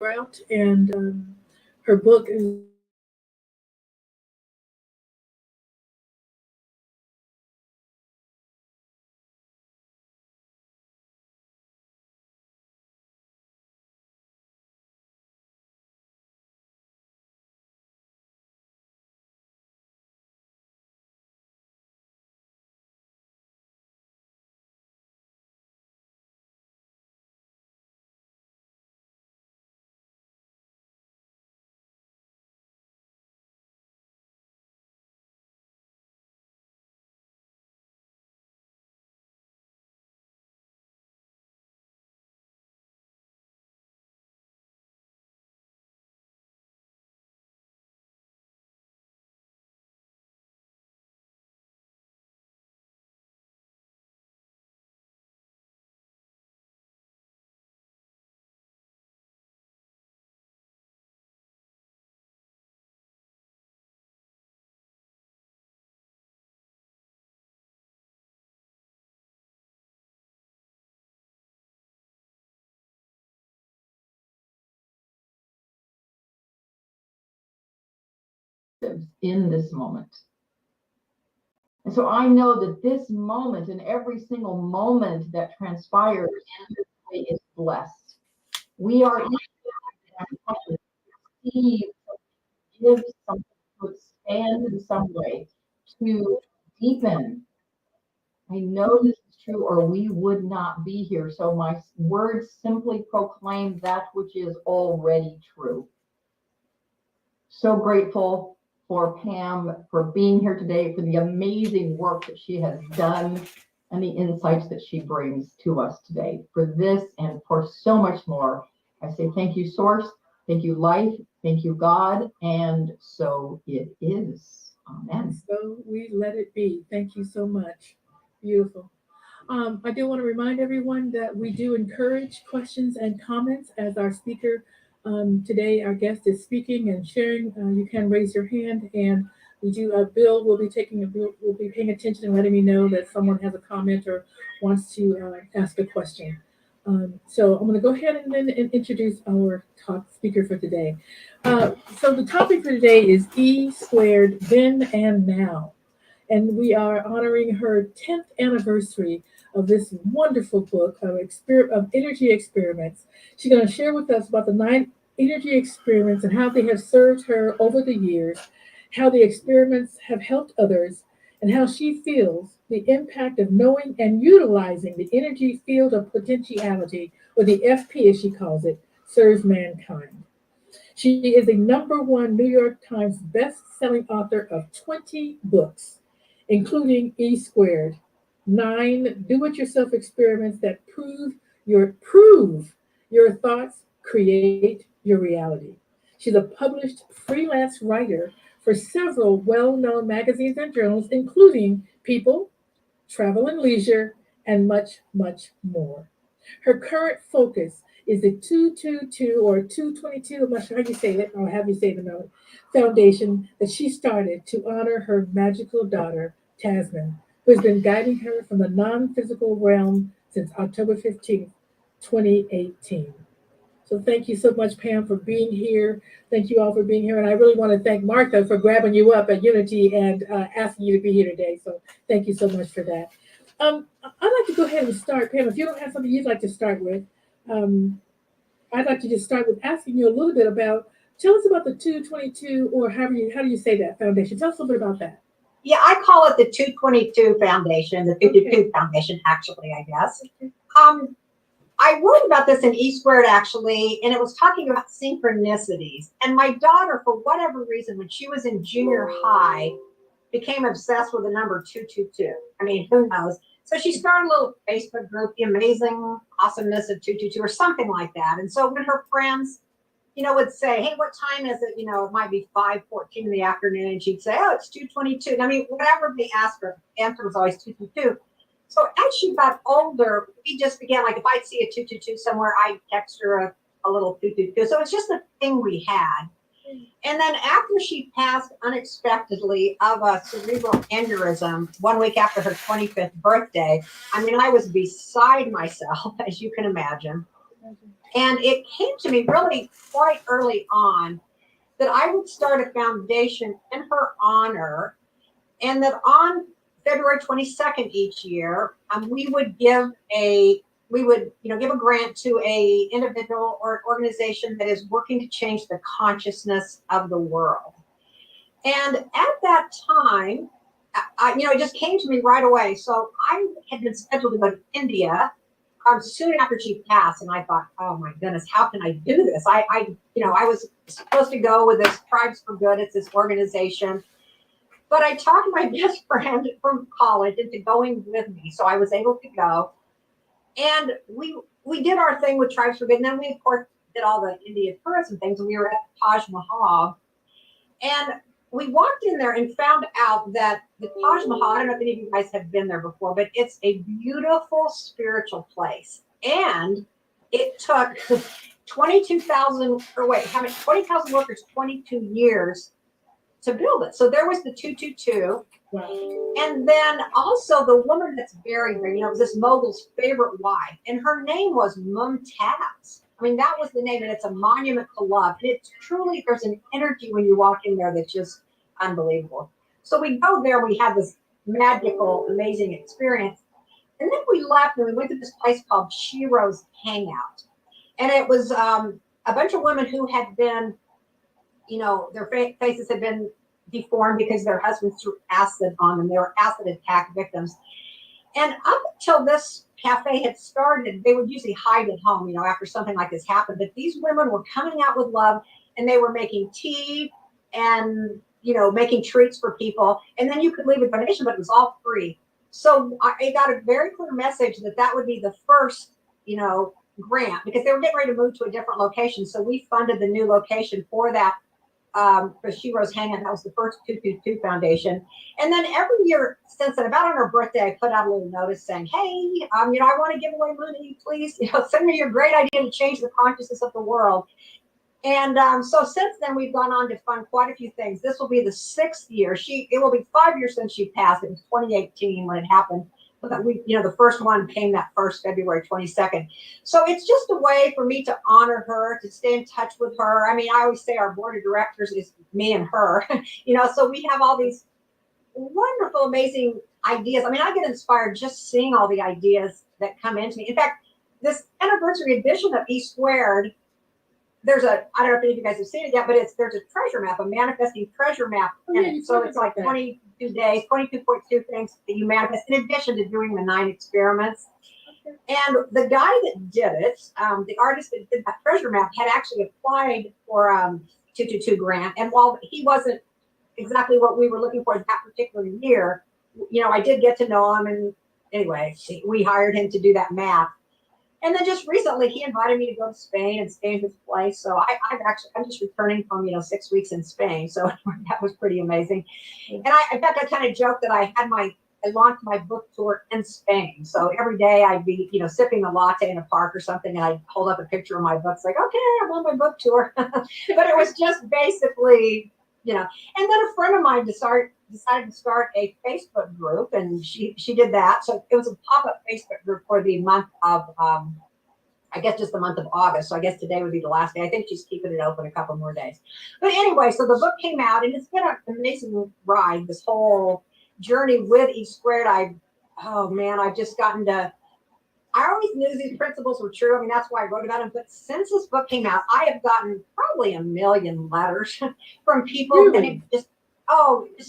Grout, and her book is in this moment. And so I know that this moment and every single moment that transpires in this way is blessed. We are in to receive, to give something, to expand in some way, to deepen. I know this is true, or we would not be here. So my words simply proclaim that which is already true. So grateful for Pam for being here today, for the amazing work that she has done and the insights that she brings to us today. For this and for so much more, I say thank you, Source, thank you, Life, thank you, God, and so it is. Amen. So we let it be. Thank you so much. Beautiful. I do want to remind everyone that we do encourage questions and comments as our speaker today, our guest is speaking and sharing. You can raise your hand, and we do. Bill will be will be paying attention and letting me know that someone has a comment or wants to ask a question. So I'm going to go ahead and then introduce our talk speaker for today. So the topic for today is E squared, then and now. And we are honoring her 10th anniversary of this wonderful book of energy experiments. She's going to share with us about the 9 energy experiments and how they have served her over the years, how the experiments have helped others, and how she feels the impact of knowing and utilizing the energy field of potentiality, or the FP as she calls it, serves mankind. She is a #1 New York Times best-selling author of 20 books, including E Squared, 9 do-it-yourself experiments that prove your thoughts create your reality. She's a published freelance writer for several well-known magazines and journals, including People, Travel and Leisure, and much, much more. Her current focus is the 222 or 222, I'm not sure how you say it, I'll have you say the note, foundation that she started to honor her magical daughter, Tasman, who has been guiding her from the non physical realm since October 15th, 2018. So thank you so much, Pam, for being here. Thank you all for being here. And I really want to thank Martha for grabbing you up at Unity and asking you to be here today. So thank you so much for that. I'd like to go ahead and start, Pam. If you don't have something you'd like to start with, um, I'd like to just start with asking you a little bit about. Tell us about the 222, or how do you say that foundation? Tell us a little bit about that. Yeah, I call it the 222 Foundation, the 222 Okay. Foundation, actually, I guess. Okay. I wrote about this in E Squared, actually, and it was talking about synchronicities. And my daughter, for whatever reason, when she was in junior high, became obsessed with the number 222. I mean, who knows? So she started a little Facebook group, The Amazing Awesomeness of 222, or something like that. And so when her friends, would say, hey, what time is it? It might be 5:14 in the afternoon. And she'd say, oh, it's 222. I mean, whatever they asked her, the answer was always 222. So as she got older, we just began, like, if I'd see a 222 somewhere, I'd text her a little 222. So it's just a thing we had. And then after she passed unexpectedly of a cerebral aneurysm 1 week after her 25th birthday, I mean, I was beside myself, as you can imagine. And it came to me really quite early on that I would start a foundation in her honor, and that on February 22nd each year, we would give a give a grant to a individual or organization that is working to change the consciousness of the world. And at that time, it just came to me right away. So I had been scheduled to go to India soon after she passed, and I thought, oh my goodness, how can I do this? I was supposed to go with this Tribes for Good. It's this organization. But I talked my best friend from college into going with me, so I was able to go. And we did our thing with Tribes for Good, and then we of course did all the India tourism things. And we were at Taj Mahal, and we walked in there and found out that the Taj Mahal, I don't know if any of you guys have been there before, but it's a beautiful spiritual place. And it took 22,000, or wait, how many? 20,000 workers, 22 years to build it. So there was the 222. Wow. And then also the woman that's buried there, it was this mogul's favorite wife, and her name was Mumtaz. I mean, that was the name, and it's a monument to love. And it's truly, there's an energy when you walk in there that's just unbelievable. So we go there, we had this magical, amazing experience. And then we left and we went to this place called Shiro's Hangout. And it was a bunch of women who had been, their faces had been deformed because their husbands threw acid on them. They were acid attack victims. And up until this cafe had started, they would usually hide at home, after something like this happened. But these women were coming out with love, and they were making tea and, making treats for people. And then you could leave a donation, but it was all free. So I got a very clear message that would be the first, grant, because they were getting ready to move to a different location. So we funded the new location for that. For Shiro's Hangout, that was the first 222 foundation. And then every year since then, about on her birthday, I put out a little notice saying, hey, I want to give away money, please, send me your great idea to change the consciousness of the world. And so since then, we've gone on to fund quite a few things. This will be the 6th year. It will be 5 years since she passed. It was 2018 when it happened. But the first one came that first February 22nd. So it's just a way for me to honor her, to stay in touch with her. I mean, I always say our board of directors is me and her, so we have all these wonderful, amazing ideas. I mean, I get inspired just seeing all the ideas that come into me. In fact, this anniversary edition of E Squared, I don't know if any of you guys have seen it yet, but there's a treasure map, a manifesting treasure map. Oh, yeah, And so it's like 22 days, 22.2 things that you manifest, in addition to doing the 9 experiments. Okay. And the guy that did it, the artist that did that treasure map, had actually applied for 222 grant. And while he wasn't exactly what we were looking for that particular year, I did get to know him. And anyway, we hired him to do that map. And then just recently, he invited me to go to Spain and stay in his place. So I'm just returning from 6 weeks in Spain. So that was pretty amazing. And in fact, I kind of joked that I launched my book tour in Spain. So every day I'd be sipping a latte in a park or something, and I'd hold up a picture of my books, like, okay, I'm on my book tour. But it was just basically, And then a friend of mine decided to start a Facebook group, and she did that. So it was a pop-up Facebook group for the month of, I guess just the month of August. So I guess today would be the last day. I think she's keeping it open a couple more days. But anyway, so the book came out, and it's been an amazing ride, this whole journey with E Squared. I've just gotten to, I always knew these principles were true. I mean, that's why I wrote about them. But since this book came out, I have gotten probably 1 million letters from people. Really? And just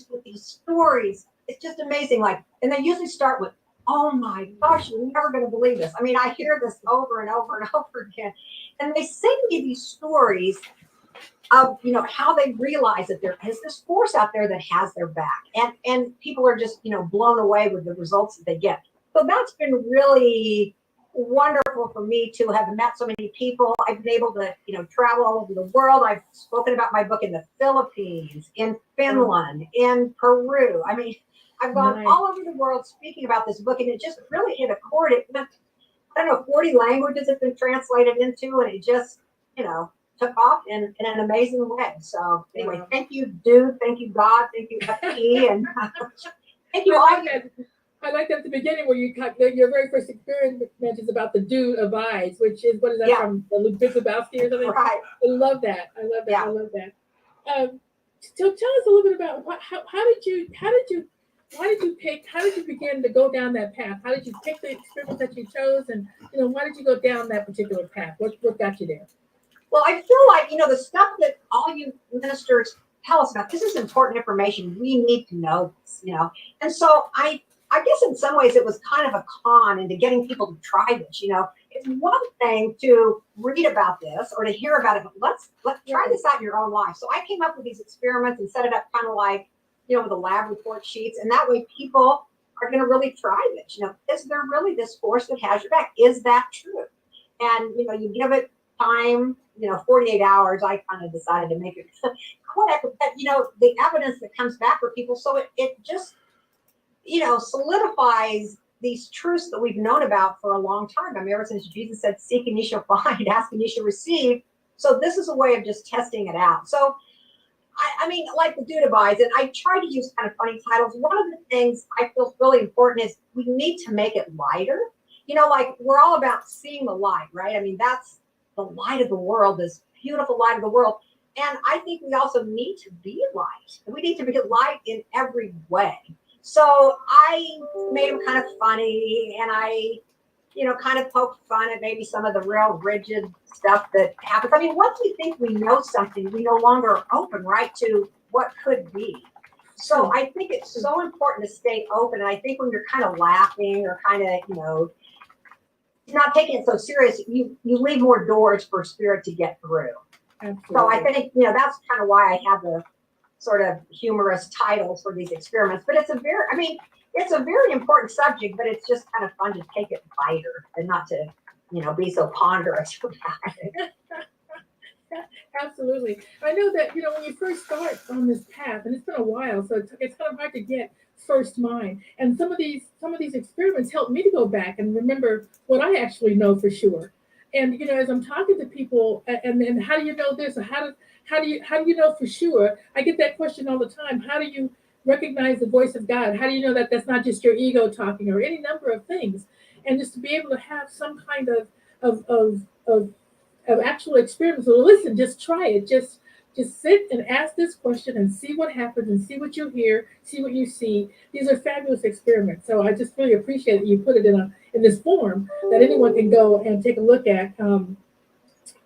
with these stories, it's just amazing. And they usually start with, oh my gosh, you're never going to believe this. I mean, I hear this over and over and over again. And they send me these stories of, how they realize that there is this force out there that has their back. And people are just, blown away with the results that they get. So that's been really wonderful for me to have met so many people. I've been able to, travel all over the world. I've spoken about my book in the Philippines, in Finland, in Peru. I mean, I've gone all over the world speaking about this book, and it just really hit a chord. It went, 40 languages it's been translated into, and it just, took off in an amazing way. So anyway, thank you, Dude. Thank you, God. Thank you, FP. And thank you all. I like that at the beginning where your very first experiment mentions about the dude abides, which is, what is that Yeah. from, the Big Lebowski or something? Right. I love that. I love that. Yeah. I love that. So tell us a little bit about why did you pick, how did you begin to go down that path? How did you pick the experiments that you chose, and why did you go down that particular path? What got you there? Well, I feel like, the stuff that all you ministers tell us about, this is important information. We need to know this. And so I guess in some ways it was kind of a con into getting people to try this. It's one thing to read about this or to hear about it, but let's try this out in your own life. So I came up with these experiments and set it up kind of like, with the lab report sheets. And that way people are going to really try this. Is there really this force that has your back? Is that true? And, you give it time, 48 hours, I kind of decided to make it quick, but, the evidence that comes back for people. So it just, solidifies these truths that we've known about for a long time. I mean, ever since Jesus said, seek and you shall find, ask and you shall receive. So this is a way of just testing it out. So, I mean, like the dude abides, and I try to use kind of funny titles. One of the things I feel really important is we need to make it lighter. Like we're all about seeing the light, right? I mean, that's the light of the world, this beautiful light of the world. And I think we also need to be light. We need to be light in every way. So I made them kind of funny, and I, kind of poked fun at maybe some of the real rigid stuff that happens. I mean, once we think we know something, we no longer are open, right, to what could be. So I think it's so important to stay open. And I think when you're kind of laughing or kind of, not taking it so serious, you leave more doors for spirit to get through. Absolutely. So I think, that's kind of why I have the sort of humorous titles for these experiments. But it's a very important subject, but it's just kind of fun to take it lighter and not to, be so ponderous about it. Absolutely. I know that, when you first start on this path, and it's been a while, so it's kind of hard to get first mind. And some of these experiments helped me to go back and remember what I actually know for sure. And as I'm talking to people, and how do you know this, or how do you know for sure? I get that question all the time. How do you recognize the voice of God? How do you know that that's not just your ego talking, or any number of things? And just to be able to have some kind of of of, of actual experiments. So listen, just try it. Just sit and ask this question and see what happens, and see what you hear, see what you see. These are fabulous experiments. So I just really appreciate that you put it in this form that anyone can go and take a look at,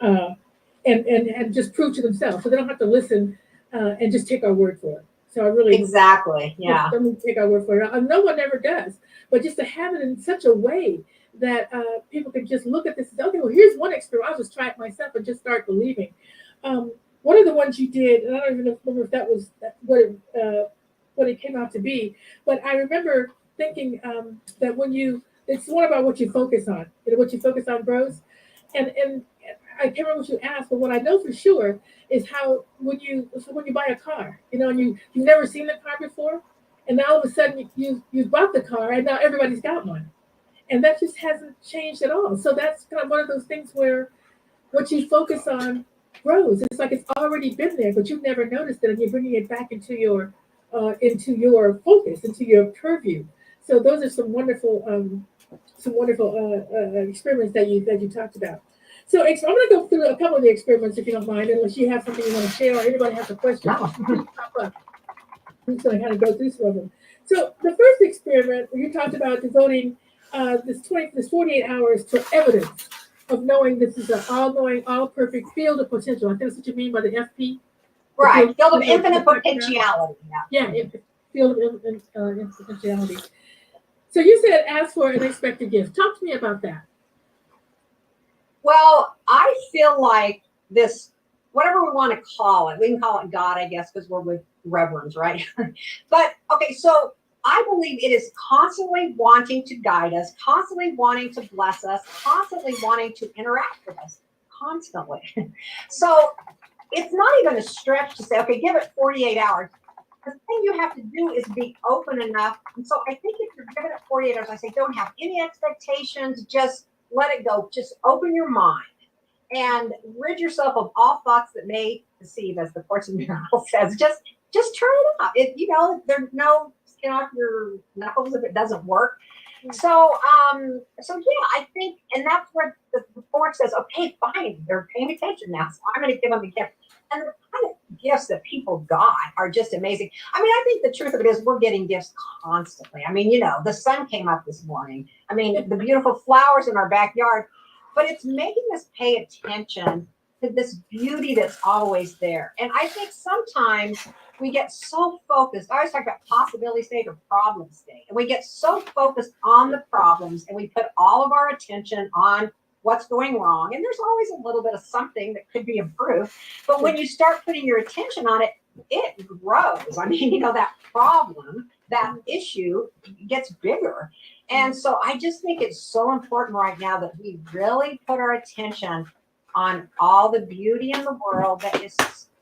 and just prove to themselves. So they don't have to listen and just take our word for it. So I really Exactly. Yeah. don't take our word for it. No one ever does. But just to have it in such a way that people can just look at this and say, okay, well, here's one experiment. I'll just try it myself and just start believing. One of the ones you did, and I don't even remember if that was what it came out to be, but I remember thinking that it's one about what you focus on. What you focus on grows. And I can't remember what you asked, but what I know for sure is how when you buy a car, and you've never seen the car before, and now all of a sudden you bought the car, and now everybody's got one, and that just hasn't changed at all. So that's kind of one of those things where what you focus on grows. It's like it's already been there, but you've never noticed it, and you're bringing it back into your focus, into your purview. So those are some wonderful experiments that you talked about. So I'm going to go through a couple of the experiments, if you don't mind, unless you have something you want to share or anybody has a question. No. Pop up. I'm just going to kind of go through some of them. So the first experiment, you talked about devoting this 48 hours to evidence of knowing this is an all-knowing, all-perfect field of potential. I think that's what you mean by the FP. Right. Field of infinite potentiality. Yeah, field of infinite potentiality. So you said ask for an unexpected gift. Talk to me about that. Well, I feel like this, whatever we want to call it, we can call it God, I guess, because we're with reverends, right? But okay, so I believe it is constantly wanting to guide us, constantly wanting to bless us, constantly wanting to interact with us, constantly. So it's not even a stretch to say, okay, give it 48 hours. The thing you have to do is be open enough. And so I think if you're giving it 48 hours, I say don't have any expectations, just let it go. Just open your mind and rid yourself of all thoughts that may deceive, as the Course in Miracles says. Just try it out. There's no skin off your knuckles if it doesn't work. So, yeah, I think, and that's where the board says, okay, fine, they're paying attention now, so I'm going to give them a gift. And the kind of gifts that people got are just amazing. I mean, I think the truth of it is we're getting gifts constantly. I mean, the sun came up this morning. I mean, the beautiful flowers in our backyard, but it's making us pay attention to this beauty that's always there. And I think sometimes we get so focused. I always talk about possibility state or problem state. And we get so focused on the problems and we put all of our attention on what's going wrong. And there's always a little bit of something that could be improved. But when you start putting your attention on it, it grows. I mean, that problem, that issue gets bigger. And so I just think it's so important right now that we really put our attention on all the beauty in the world that is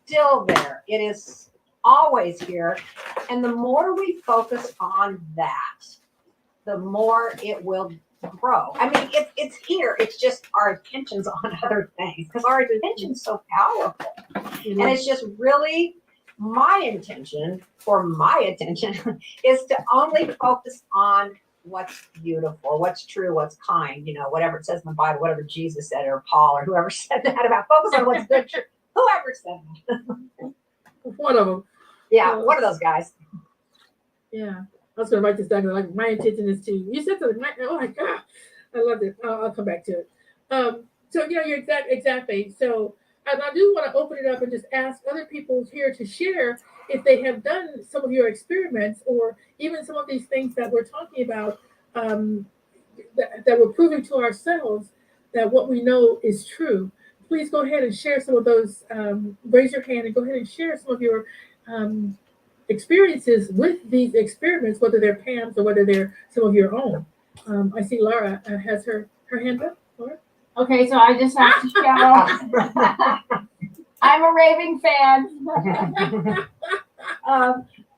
still there. It is always here. And the more we focus on that, the more it will grow. I mean, it's here. It's just our attention's on other things because our attention's so powerful. And it's just really my intention is to only focus on what's beautiful, what's true, what's kind, whatever it says in the Bible, whatever Jesus said or Paul or whoever said that about focus on what's good, true. Whoever said that. One of them. Yeah, one of those guys. Yeah. I was going to write this down. Like, my intention is to, you said something, oh my God, I love it. I'll come back to it. So, you're exactly. So, and I do want to open it up and just ask other people here to share if they have done some of your experiments or even some of these things that we're talking about that we're proving to ourselves that what we know is true. Please go ahead and share some of those. Raise your hand and go ahead and share some of your experiences with these experiments, whether they're Pam's or whether they're some of your own. I see Laura has her hand up. Laura? Okay, so I just have to show. I'm a raving fan.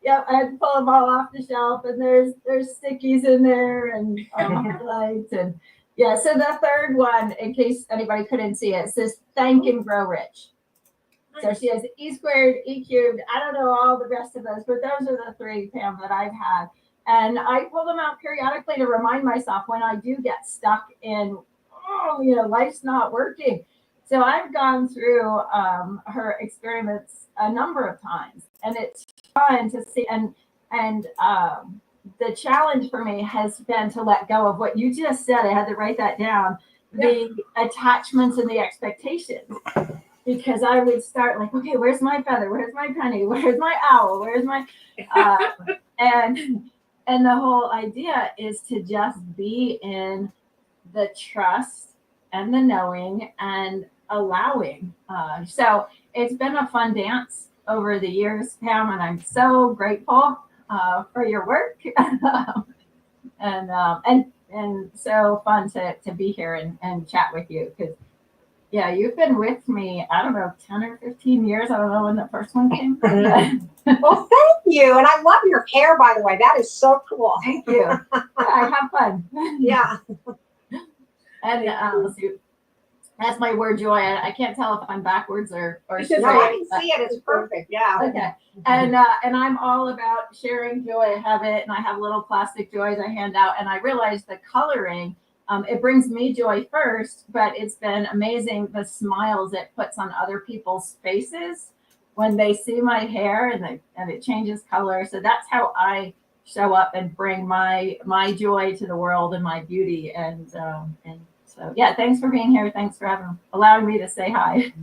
Yeah, I had to pull them all off the shelf, and there's stickies in there and highlights and yeah. So the third one, in case anybody couldn't see it, says thank and grow rich. So she has E squared, E cubed. I don't know all the rest of those, but those are the three, Pam, that I've had. And I pull them out periodically to remind myself when I do get stuck in, life's not working. So I've gone through her experiments a number of times, and it's fun to see. And the challenge for me has been to let go of what you just said. I had to write that down. The attachments and the expectations. Because I would start like, okay, where's my feather? Where's my penny? Where's my owl? Where's my and the whole idea is to just be in the trust and the knowing and allowing. So it's been a fun dance over the years, Pam, and I'm so grateful for your work and so fun to be here and chat with you because. Yeah, you've been with me, I don't know, 10 or 15 years. I don't know when the first one came. Well, thank you. And I love your hair, by the way. That is so cool. Thank you. I have fun. Yeah. And that's my word, joy. I can't tell if I'm backwards or straight. No, I can see it. It's perfect. Yeah. Okay. And I'm all about sharing joy. I have it, and I have little plastic joys I hand out. And I realized the coloring, it brings me joy first, but it's been amazing the smiles it puts on other people's faces when they see my hair and it changes color. So that's how I show up and bring my joy to the world and my beauty. And so yeah, thanks for being here. Thanks for allowing me to say hi.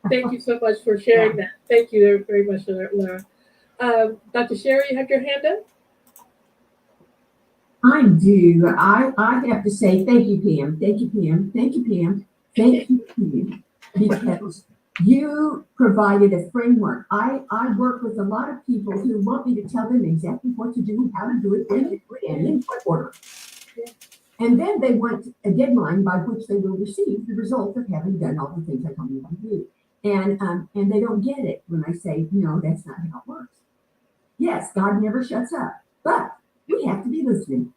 Thank you so much for sharing that. Thank you very much for that, Laura. Dr. Sherry, you have your hand up? I do. I have to say thank you, Pam. Thank you, Pam. Thank you, Pam. Thank you, Pam. Because you provided a framework. I work with a lot of people who want me to tell them exactly what to do, how to do it, when to do it, and in what order. And then they want a deadline by which they will receive the result of having done all the things I told them to do. And they don't get it when I say, no, that's not how it works. Yes, God never shuts up, but we have to be listening.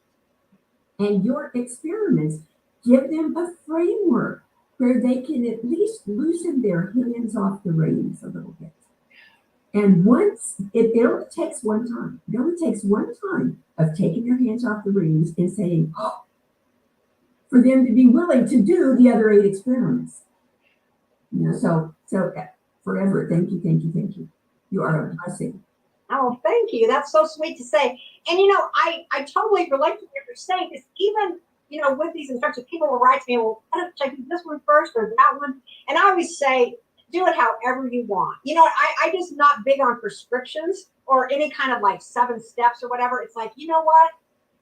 And your experiments give them a framework where they can at least loosen their hands off the reins a little bit. And once, it only takes one time. It only takes one time of taking your hands off the reins and saying, oh, for them to be willing to do the other 8 experiments. You know, so forever, thank you, thank you, thank you. You are a blessing. Oh, thank you. That's so sweet to say. And, I totally relate to what you're saying, because even, with these instructions, people will write to me, well, should I do this one first or that one? And I always say, do it however you want. I just not big on prescriptions or any kind of like 7 steps or whatever. It's like, you know what?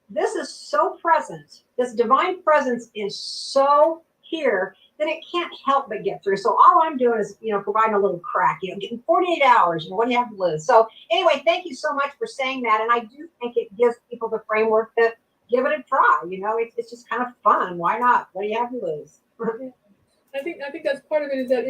This is so present. This divine presence is so here that it can't help but get through. So all I'm doing is, providing a little crack, getting 48 hours, what do you have to lose? So anyway, thank you so much for saying that. And I do think it gives people the framework to give it a try. It's just kind of fun. Why not? What do you have to lose? I think that's part of it, is that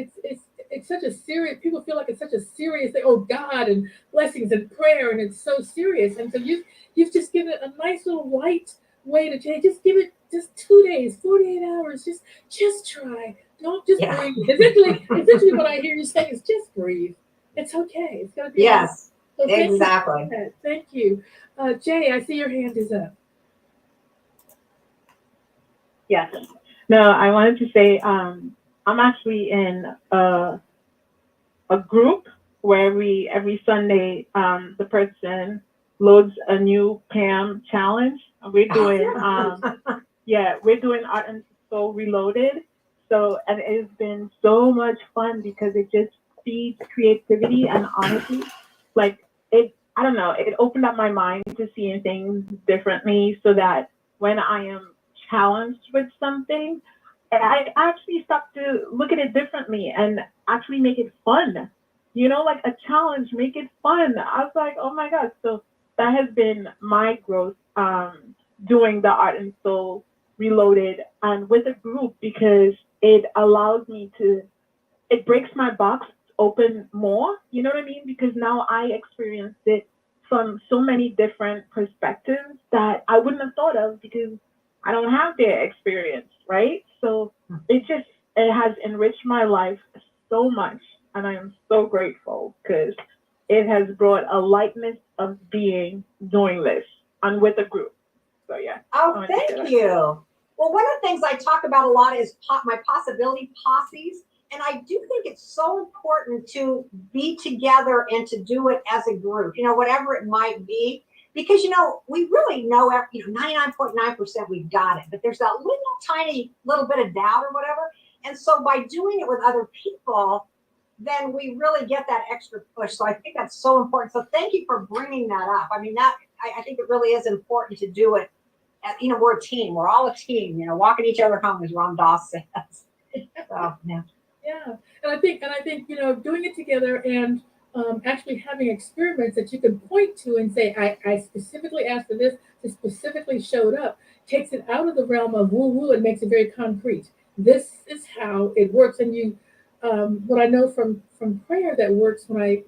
it's such a serious, people feel like it's such a serious thing. Oh, God and blessings and prayer, and it's so serious. And so you've just given it a nice little light way to change. Just give it just 2 days, 48 hours. Just try. Don't just breathe. Essentially what I hear you saying is just breathe. It's okay. It's gonna be yes, so exactly. Thank you. Jay, I see your hand is up. Yes. No, I wanted to say I'm actually in a group where every Sunday the person loads a new Pam challenge. We're doing we're doing Art and Soul Reloaded. So, and it's been so much fun because it just feeds creativity, and honestly, like I don't know, it opened up my mind to seeing things differently, so that when I am challenged with something, I actually start to look at it differently and actually make it fun. Like a challenge, make it fun. I was like, oh my God. So that has been my growth, doing the Art and Soul Reloaded and with a group, because it allows me it breaks my box open more. You know what I mean? Because now I experienced it from so many different perspectives that I wouldn't have thought of, because I don't have their experience, right? So it has enriched my life so much, and I am so grateful, because it has brought a lightness of being doing this and with a group. So yeah. Oh, thank you. Well, one of the things I talk about a lot is my possibility posses. And I do think it's so important to be together and to do it as a group, whatever it might be. Because, we really know, 99.9% we've got it. But there's that little tiny little bit of doubt or whatever. And so by doing it with other people, then we really get that extra push. So I think that's so important. So thank you for bringing that up. I mean, I think it really is important to do it. We're a team. We're all a team. Walking each other home, as Ram Dass says. So, yeah. Yeah, and I think doing it together and actually having experiments that you can point to and say, I specifically asked for this, this specifically showed up, takes it out of the realm of woo woo and makes it very concrete. This is how it works. And what I know from prayer that works, when I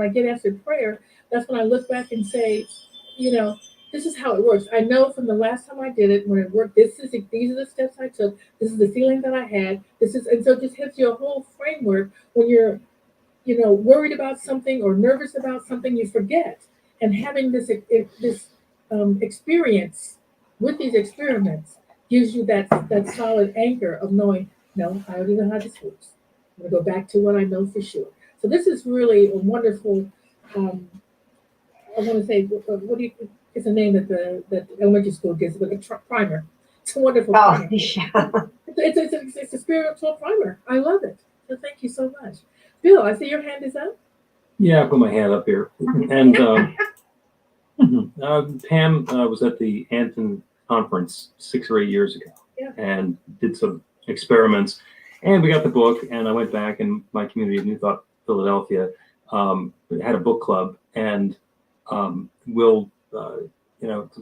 get answered prayer, that's when I look back and say, this is how it works. I know from the last time I did it, when it worked, these are the steps I took. This is the feeling that I had. And so it just hits your whole framework. When you're, worried about something or nervous about something, you forget. And having this experience with these experiments gives you that solid anchor of knowing, no, I already know how this works. I'm gonna go back to what I know for sure. So this is really a wonderful. I want to say, what do you? It's a name that the elementary school gives, but a primer. It's a wonderful primer. Yeah. It's a spiritual primer. I love it. So thank you so much. Bill, I see your hand is up. Yeah, I put my hand up here. And Pam was at the Anton conference 6 or 8 years ago, and did some experiments. And we got the book, and I went back, and my community of New Thought Philadelphia had a book club, and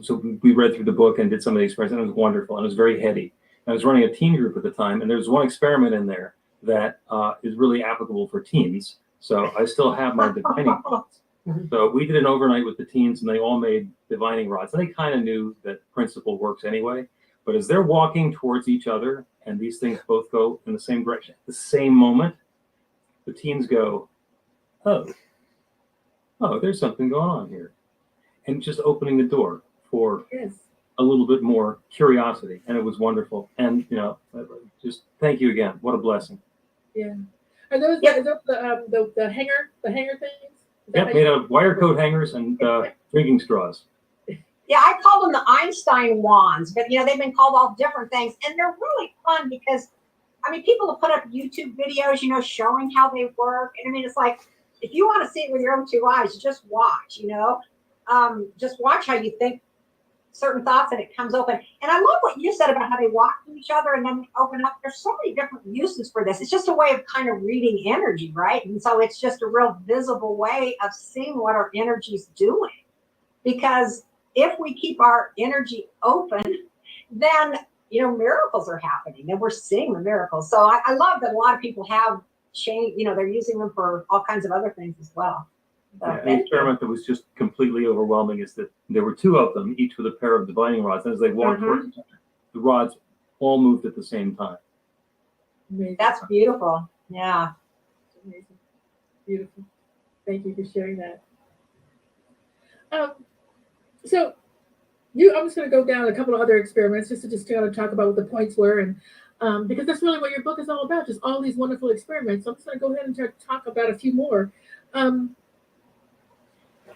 so we read through the book and did some of the experiments, and it was wonderful, and it was very heady. I was running a teen group at the time, and there was one experiment in there that is really applicable for teens. So I still have my divining rods. So we did an overnight with the teens, and they all made divining rods. And they kind of knew that principle works anyway. But as they're walking towards each other, and these things both go in the same direction at the same moment, the teens go, oh, oh, there's something going on here. And just opening the door for Yes. a little bit more curiosity. And it was wonderful. And, just thank you again. What a blessing. Yeah. Are those, Yeah. are those the hanger things? Is that Yep, how made you- out of wire coat hangers and drinking straws. Yeah, I call them the Einstein wands, but they've been called all different things, and they're really fun because, people will put up YouTube videos, showing how they work, and it's like, if you want to see it with your own two eyes, just watch, just watch how you think certain thoughts and it comes open. And I love what you said about how they walk to each other and then open up. There's so many different uses for this. It's just a way of kind of reading energy, right? And so it's just a real visible way of seeing what our energy's doing. Because if we keep our energy open, then miracles are happening and we're seeing the miracles. So I love that a lot of people have changed, they're using them for all kinds of other things as well. So, Yeah, the thank you. experiment that was just completely overwhelming is that there were two of them, each with a pair of divining rods. And as they walked towards each other, the rods all moved at the same time. Amazing. That's beautiful. Yeah. Amazing. Beautiful. Thank you for sharing that. So I'm just going to go down a couple of other experiments just to kind of talk about what the points were, and because that's really what your book is all about, just all these wonderful experiments. So I'm just going to go ahead and talk about a few more.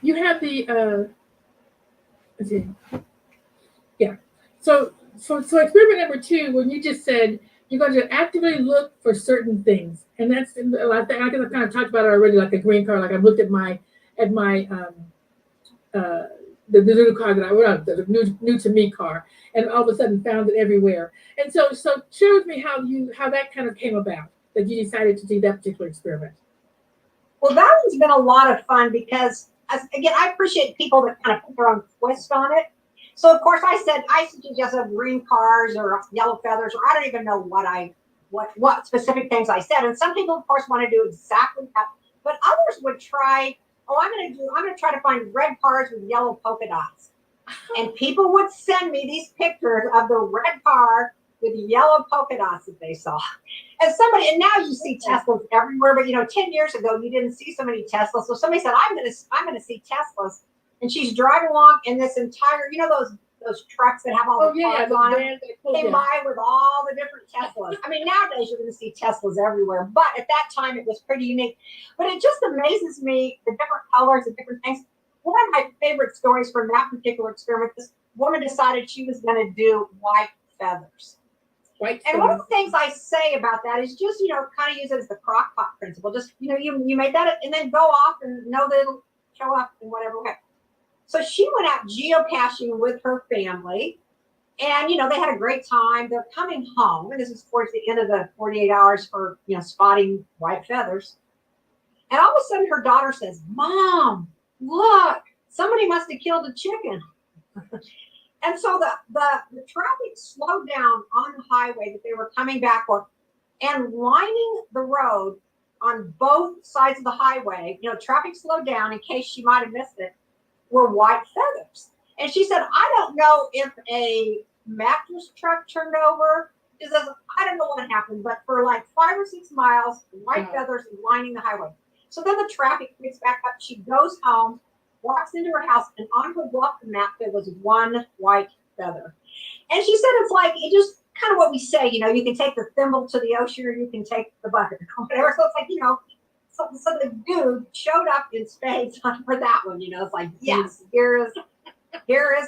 You have the let's see, yeah. So experiment number 2, when you just said you're going to actively look for certain things, and that's I guess I kind of talked about it already, like a green card. Like I looked at my the new car that the new to me car, and all of a sudden found it everywhere. And so share with me how that kind of came about, that you decided to do that particular experiment. Well, that one's been a lot of fun because, again, I appreciate people that kind of put their own twist on it. So, of course, I suggest green cars or yellow feathers, or I don't even know what specific things I said. And some people, of course, want to do exactly that, but others would try. Oh, I'm going to try to find red cars with yellow polka dots. And people would send me these pictures of the red car with yellow polka dots that they saw. And now you see Teslas everywhere, but 10 years ago you didn't see so many Teslas. So somebody said, I'm going to see Teslas. And she's driving along in this entire, those trucks that have all the cars on them, came by with all the different Teslas. Nowadays you're going to see Teslas everywhere, but at that time it was pretty unique. But it just amazes me, the different colors and different things. One of my favorite stories from that particular experiment, this woman decided she was going to do white feathers. And one of the things I say about that is just, kind of use it as the crock pot principle. Just, you make that and then go off and know that it'll show up in whatever way. So she went out geocaching with her family, and they had a great time. They're coming home, and this is towards the end of the 48 hours for spotting white feathers. And all of a sudden, her daughter says, "Mom, look! Somebody must have killed a chicken." And so the traffic slowed down on the highway that they were coming back on, and lining the road on both sides of the highway. Traffic slowed down in case she might have missed it. Were white feathers. And she said, I don't know if a mattress truck turned over. She says, I don't know what happened, but for like 5 or 6 miles, white feathers lining the highway. So then the traffic picks back up. She goes home, walks into her house, and on her welcome map, there was one white feather. And she said, it's like, it just kind of what we say, you can take the thimble to the ocean, or you can take the bucket, or whatever. So it's like, so the dude showed up in spades for that one. It's like, yes, here is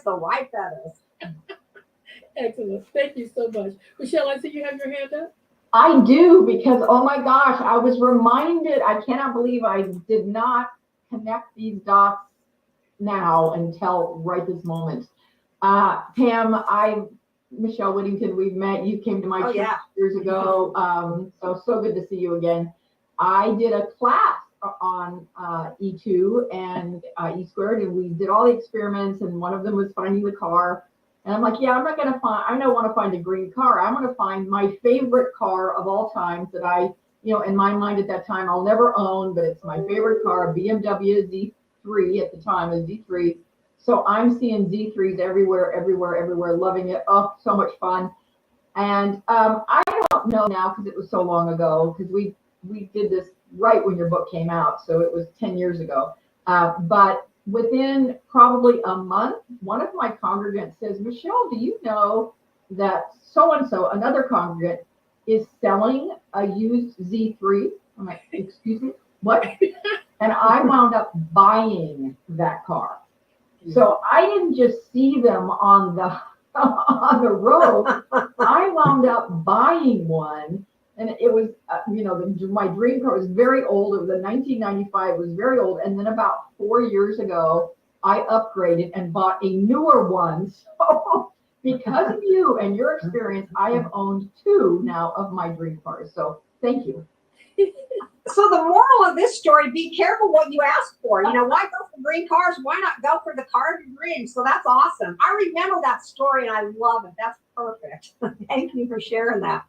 the white feathers. Excellent. Thank you so much. Michelle, I see you have your hand up. I do, because, oh my gosh, I was reminded, I cannot believe I did not connect these dots now until right this moment. Pam, Michelle Whittington, we've met. You came to my church years ago. So good to see you again. I did a class on E2 and E squared, and we did all the experiments, and one of them was finding the car. And I'm like, I don't want to find a green car. I'm going to find my favorite car of all times that I, in my mind at that time, I'll never own, but it's my favorite car, a BMW Z3 at the time, a Z3. So I'm seeing Z3s everywhere, loving it. Oh, so much fun. And I don't know now, because it was so long ago, because we did this right when your book came out, so it was 10 years ago. But within probably a month, one of my congregants says, Michelle, do you know that so-and-so, another congregant, is selling a used Z3? I'm like, excuse me, what? And I wound up buying that car. So I didn't just see them on the on the road. I wound up buying one, and it was, my dream car was very old. It was a 1995. It was very old. And then about 4 years ago, I upgraded and bought a newer one. So because of you and your experience, I have owned 2 now of my dream cars. So thank you. So the moral of this story, be careful what you ask for. You know, why go for green cars? Why not go for the car of your dreams? So that's awesome. I remember that story and I love it. That's perfect. Thank you for sharing that.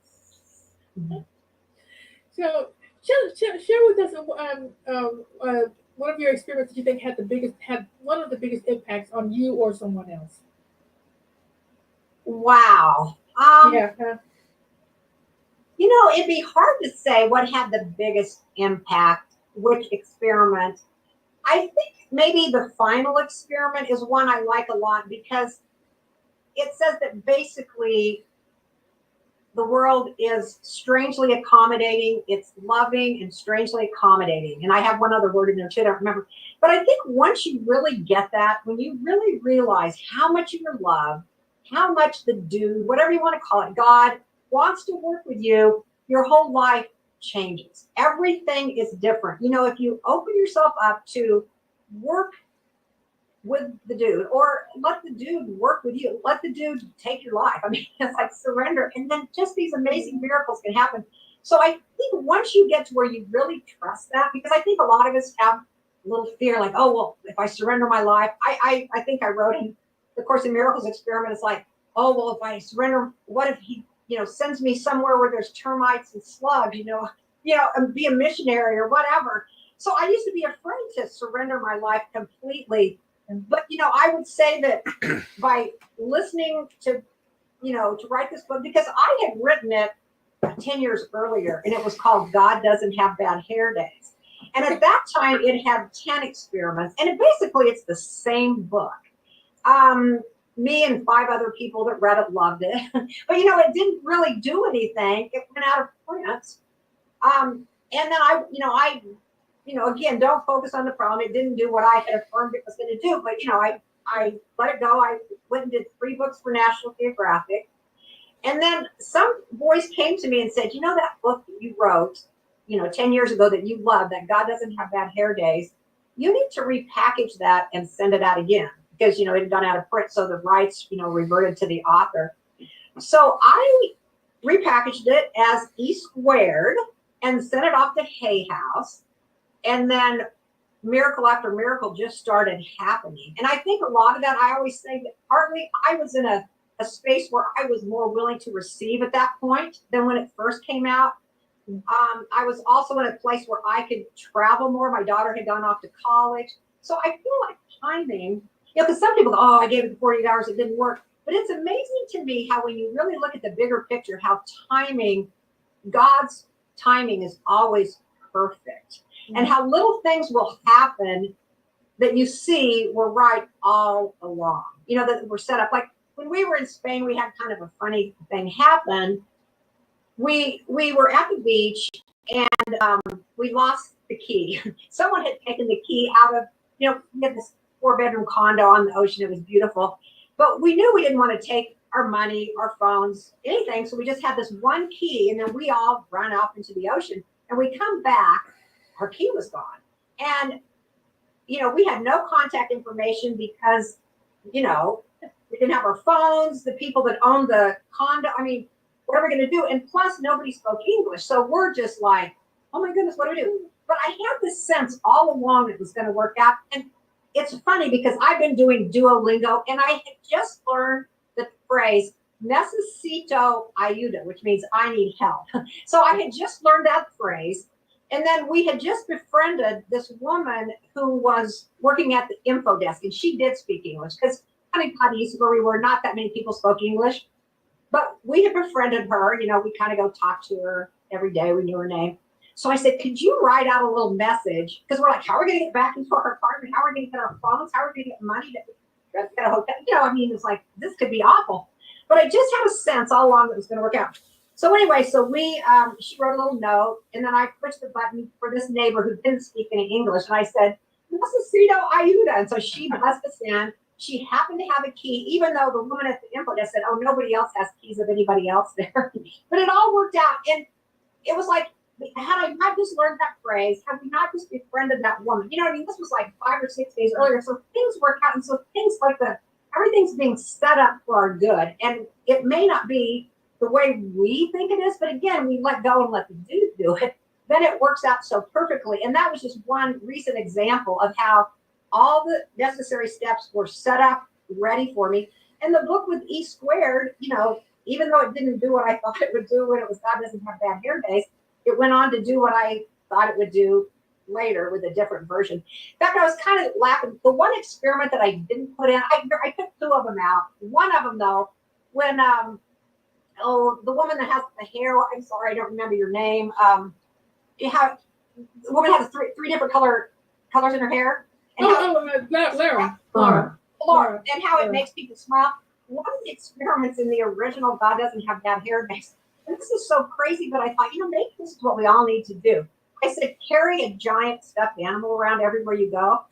So share with us one of your experiences you think had one of the biggest impacts on you or someone else. Wow. Yeah. You know, it'd be hard to say what had the biggest impact, which experiment. I think maybe the final experiment is one I like a lot because it says that basically the world is strangely accommodating. It's loving and strangely accommodating. And I have one other word in there too, I don't remember. But I think once you really get that, when you really realize how much you're loved, how much the dude, whatever you want to call it, God wants to work with you, your whole life changes. Everything is different. You know, if you open yourself up to work with the dude, or let the dude work with you, let the dude take your life. I mean, it's like surrender. And then just these amazing miracles can happen. So I think once you get to where you really trust that, because I think a lot of us have a little fear, like, oh, well, if I surrender my life, I think I wrote in the Course in Miracles experiment, it's like, oh, well, if I surrender, what if he, sends me somewhere where there's termites and slugs, and be a missionary or whatever. So I used to be afraid to surrender my life completely. But, I would say that by listening to write this book, because I had written it 10 years earlier, and it was called God Doesn't Have Bad Hair Days. And at that time, it had 10 experiments, and it's the same book. Me and 5 other people that read it loved it. But, it didn't really do anything. It went out of print. And then I again, don't focus on the problem. It didn't do what I had affirmed it was going to do. But, I let it go. I went and did 3 books for National Geographic. And then some voice came to me and said, that book that you wrote, 10 years ago that you loved, that God Doesn't Have Bad Hair Days, you need to repackage that and send it out again. Because, it had gone out of print. So the rights, reverted to the author. So I repackaged it as E Squared and sent it off to Hay House. And then miracle after miracle just started happening. And I think a lot of that, I always say that partly I was in a space where I was more willing to receive at that point than when it first came out. I was also in a place where I could travel more. My daughter had gone off to college. So I feel like timing, because some people go, oh, I gave it 48 hours, it didn't work. But it's amazing to me how when you really look at the bigger picture, how God's timing is always perfect. And how little things will happen that you see were right all along, that were set up. Like when we were in Spain, we had kind of a funny thing happen. We were at the beach and we lost the key. Someone had taken the key out of, we had this 4-bedroom condo on the ocean. It was beautiful. But we knew we didn't want to take our money, our phones, anything. So we just had this one key, and then we all run off into the ocean. And we come back, our key was gone. And, we had no contact information because, we didn't have our phones, the people that owned the condo. I mean, what are we going to do? And plus, nobody spoke English. So we're just like, oh my goodness, what do we do? But I had this sense all along it was going to work out. And it's funny because I've been doing Duolingo, and I had just learned the phrase necesito ayuda, which means I need help. So I had just learned that phrase. And then we had just befriended this woman who was working at the info desk, and she did speak English because where we were, not that many people spoke English. But we had befriended her, we kind of go talk to her every day. We knew her name. So I said, could you write out a little message? Because we're like, how are we going to get back into our apartment? How are we going to get our phones? How are we going to get money to get a hotel? You know, I mean, it's like, this could be awful. But I just had a sense all along that it was going to work out. So anyway, so we, she wrote a little note, and then I pushed the button for this neighbor who didn't speak any English. And I said, Necesito ayuda. And so she blessed us in. She happened to have a key, even though the woman at the import said, oh, nobody else has keys of anybody else there. But it all worked out. And it was like, had I not just learned that phrase, had we not just befriended that woman, you know what I mean? This was like 5 or 6 days earlier. So things work out. And so things like everything's being set up for our good. And it may not be the way we think it is, but again, we let go and let the dude do it. Then it works out so perfectly. And that was just one recent example of how all the necessary steps were set up, ready for me. And the book with E squared, you know, even though it didn't do what I thought it would do when it was God Doesn't Have Bad Hair Days, it went on to do what I thought it would do later with a different version. In fact, I was kind of laughing. The one experiment that I didn't put in, I took 2 of them out. One of them, though, when, the woman that has the hair, I'm sorry, I don't remember your name. The woman has three different colors in her hair. And Laura, and how it makes people smile. One of the experiments in the original God Doesn't Have Bad Hair Days, and this is so crazy, but I thought, you know, maybe this is what we all need to do. I said, carry a giant stuffed animal around everywhere you go.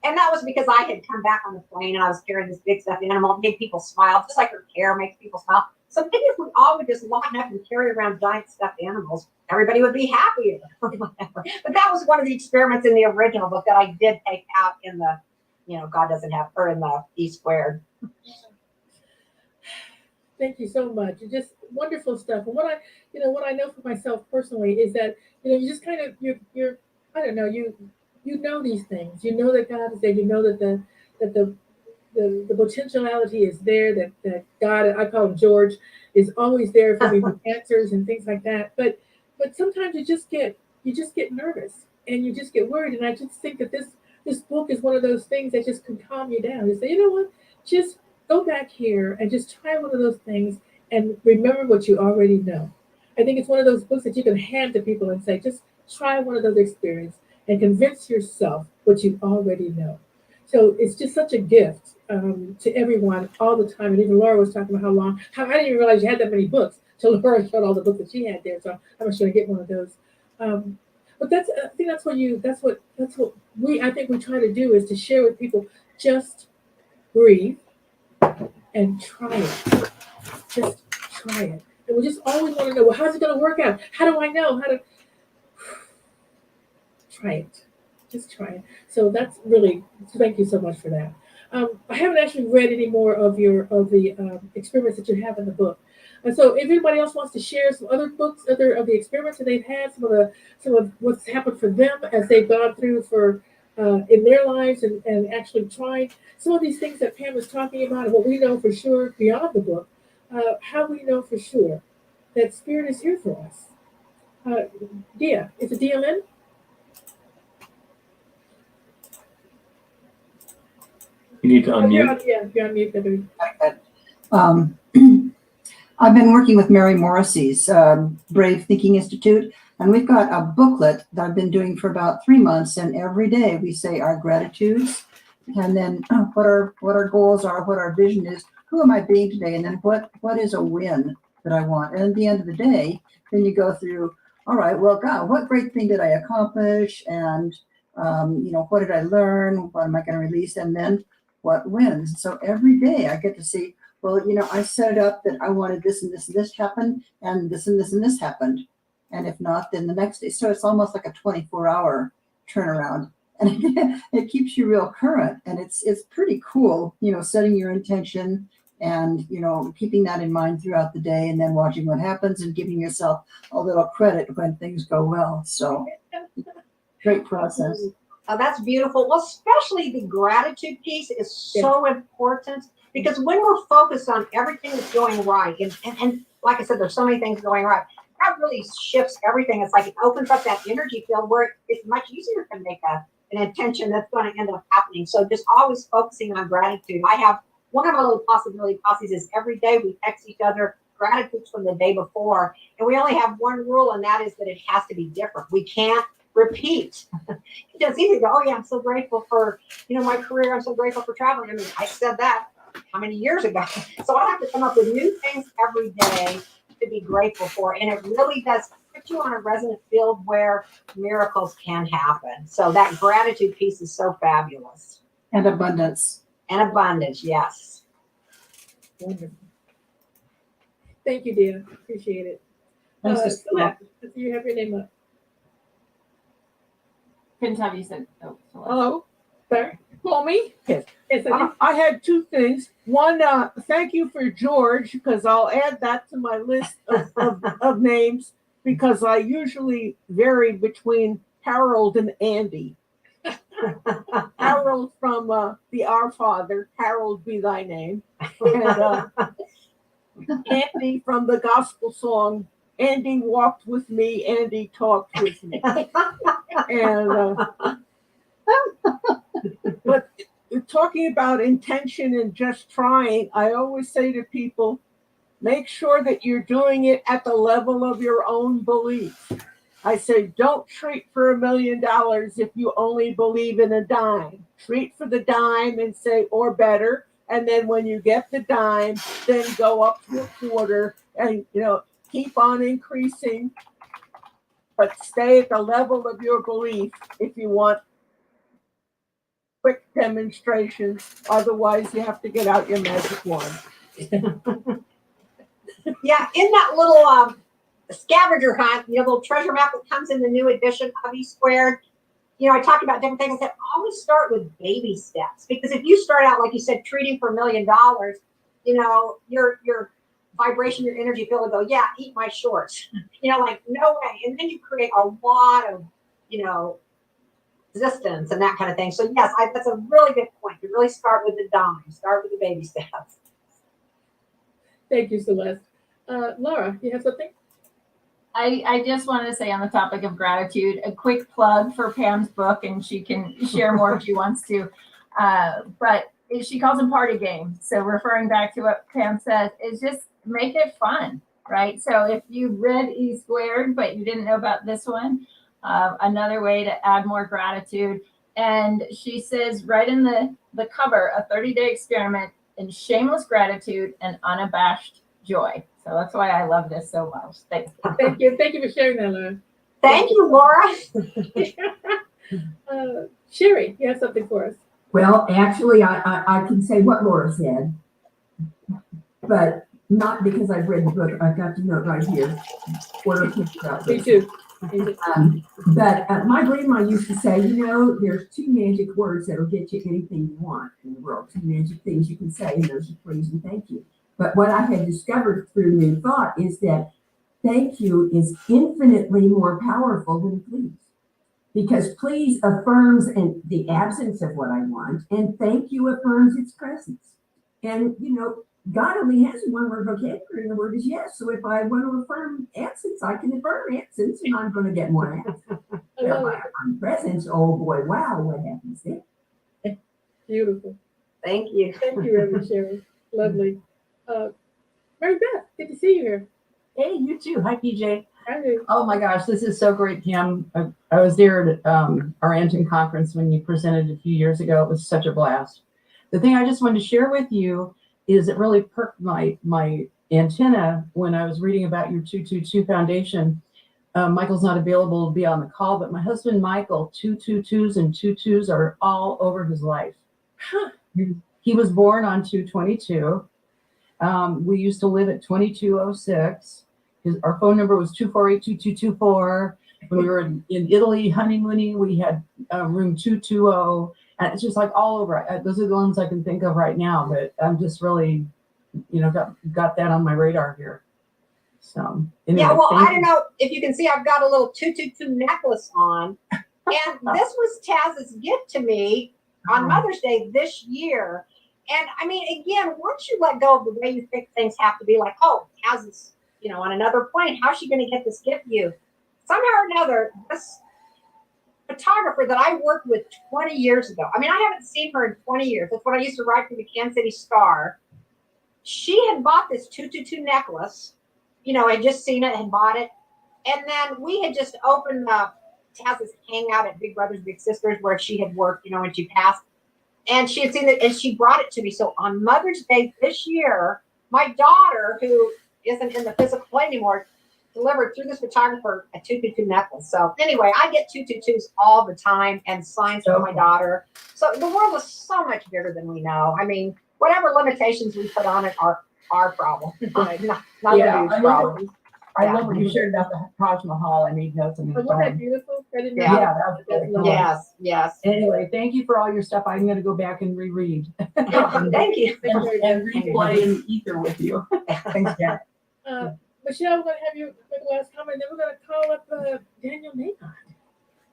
And that was because I had come back on the plane and I was carrying this big stuffed animal. It made people smile, just like her hair makes people smile. So maybe if we all would just line up and carry around giant stuffed animals, everybody would be happier. But that was one of the experiments in the original book that I did take out in the, you know, God Doesn't Have, or in the E squared. Thank you so much. It's just wonderful stuff. And what I know for myself personally is that, you know, you just kind of, you're I don't know, you know these things. You know that God is there. You know that the potentiality is there, that God, I call him George, is always there for me with answers and things like that. But sometimes you just get nervous and you just get worried. And I just think that this book is one of those things that just can calm you down. You say, you know what, just go back here and just try one of those things and remember what you already know. I think it's one of those books that you can hand to people and say, just try one of those experiences and convince yourself what you already know. So it's just such a gift to everyone all the time. And even Laura was talking about how I didn't even realize you had that many books till Laura showed all the books that she had there. So I'm sure to get one of those. But I think that's what I think we try to do, is to share with people, just breathe and try it. Just try it. And we just always want to know, well, how's it going to work out? How do I know how to try it? Just try it. So that's really, thank you so much for that. I haven't actually read any more of the experiments that you have in the book. So if anybody else wants to share some other books, other of the experiments that they've had, some of what's happened for them as they've gone through in their lives and actually tried some of these things that Pam was talking about, and what we know for sure beyond the book, how we know for sure that Spirit is here for us. Dia, is it Dia Lynn? You need to unmute. You're on mute, baby. I've been working with Mary Morrissey's Brave Thinking Institute, and we've got a booklet that I've been doing for about 3 months, and every day we say our gratitudes, and then what our goals are, what our vision is, who am I being today, and then what is a win that I want. And at the end of the day, then you go through, all right, well, God, what great thing did I accomplish, and what did I learn, what am I going to release, and then what wins. So every day I get to see, well, I set it up that I wanted this and this and this happened, and this and this and this happened. And if not, then the next day. So it's almost like a 24-hour turnaround. And it keeps you real current. And it's pretty cool, setting your intention and, keeping that in mind throughout the day, and then watching what happens and giving yourself a little credit when things go well. So great process. Oh, that's beautiful. Well, especially the gratitude piece is so important, because when we're focused on everything that's going right, and like I said, there's so many things going right, that really shifts everything. It's like it opens up that energy field where it's much easier to make an intention that's going to end up happening. So just always focusing on gratitude. I have one of my little possibility posses is every day we text each other gratitudes from the day before. And we only have one rule, and that is that it has to be different. We can't repeat. It's easy to go, oh yeah, I'm so grateful for, my career. I'm so grateful for traveling. I mean, I said that how many years ago? So I have to come up with new things every day to be grateful for. And it really does put you on a resonant field where miracles can happen. So that gratitude piece is so fabulous. And abundance. And abundance, yes. Wonderful. Thank you, dear. Appreciate it. Thanks, Ms. Celeste, you have your name up. Couldn't have you said, oh, Celeste. Hello, Sir? call me. Yes, I I had two things. One, thank you for George, because I'll add that to my list of names, because I usually vary between Harold and Andy. Harold from the Our Father, Harold be thy name. And Andy from the gospel song, Andy walked with me, Andy talked with me. And but talking about intention and just trying, I always say to people, make sure that you're doing it at the level of your own belief. I say, don't treat for $1 million if you only believe in a dime. Treat for the dime and say, or better. And then when you get the dime, then go up to a quarter and, keep on increasing. But stay at the level of your belief if you want quick demonstrations. Otherwise, you have to get out your magic wand. Yeah, in that little scavenger hunt, little treasure map that comes in the new edition of E Squared, I talked about different things. I said, always start with baby steps. Because if you start out, like you said, treating for $1 million, your vibration, your energy field will go, yeah, eat my shorts. Like, no way. And then you create a lot of, resistance and that kind of thing. So yes, that's a really good point. You really start with the dime, start with the baby steps. Thank you, Celeste. Laura, you have something? I just wanted to say on the topic of gratitude, a quick plug for Pam's book, and she can share more if she wants to. But she calls them party games. So referring back to what Pam says, is just make it fun, right? So if you read E Squared, but you didn't know about this one, another way to add more gratitude. And she says right in the cover, a 30-day experiment in shameless gratitude and unabashed joy. So that's why I love this so much. Thanks. Thank you. Thank you for sharing that, Laura. Thank you, Laura. Sherry, you have something for us. Well, actually, I can say what Laura said, but not because I've read the book. I've got the note right here. Me too. But my grandma used to say, there's two magic words that'll get you anything you want in the world. Two magic things you can say, and those are please and thank you. But what I had discovered through new thought is that thank you is infinitely more powerful than please. Because please affirms the absence of what I want, and thank you affirms its presence. And, God only has one word vocabulary, and the word is yes. So if I want to affirm absence, I can affirm absence, and I'm going to get more absence. But if I affirm presence, oh boy, wow, what happens there? Beautiful. Thank you. Thank you, Reverend Sherry. Lovely. Mary Beth, good to see you here. Hey, you too. Hi, PJ. Hi. Oh my gosh, this is so great, Pam. I was there at our Anton conference when you presented a few years ago. It was such a blast. The thing I just wanted to share with you is it really perked my antenna when I was reading about your 222 Foundation. Michael's not available to be on the call, but my husband, Michael, 222s and 22s are all over his life. Huh. He was born on 222. We used to live at 2206. Our phone number was 248-2224. When we were in Italy honeymooning, we had room 220. And it's just like all over. Those are the ones I can think of right now. But I'm just really, got that on my radar here. So anyway, yeah, well, I don't know if you can see, I've got a little 222 necklace on. And this was Taz's gift to me on Mother's Day this year. And I mean, again, once you let go of the way you think things have to be, like, oh, Taz is, on another plane, how's she going to get this gift to you? Somehow or another, this photographer that I worked with 20 years ago, I mean, I haven't seen her in 20 years. That's when I used to write for the Kansas City Star. she had bought this 222 necklace. You know, I just seen it and bought it. And then we had just opened up, has this hangout at Big Brothers Big Sisters where she had worked, you know, when she passed. And she had seen it and she brought it to me. So on Mother's Day this year, my daughter, who isn't in the physical play anymore, delivered through this photographer a 222 necklace. So anyway, I get 222s all the time and signs from my daughter. So the world is so much bigger than we know. I mean, whatever limitations we put on it are our problem, not Yeah, the dude's I love problem. I love what you shared about the Taj Mahal. I made notes on Wasn't the that phone. beautiful? I didn't know. Yeah. Yeah, that was really cool. Yes, yes. Anyway, thank you for all your stuff. I'm going to go back and reread. Thank you. And replay in ether with you. Thanks, Jack. Michelle, we're going to have you make the last comment, then we're going to call up Daniel Nahon.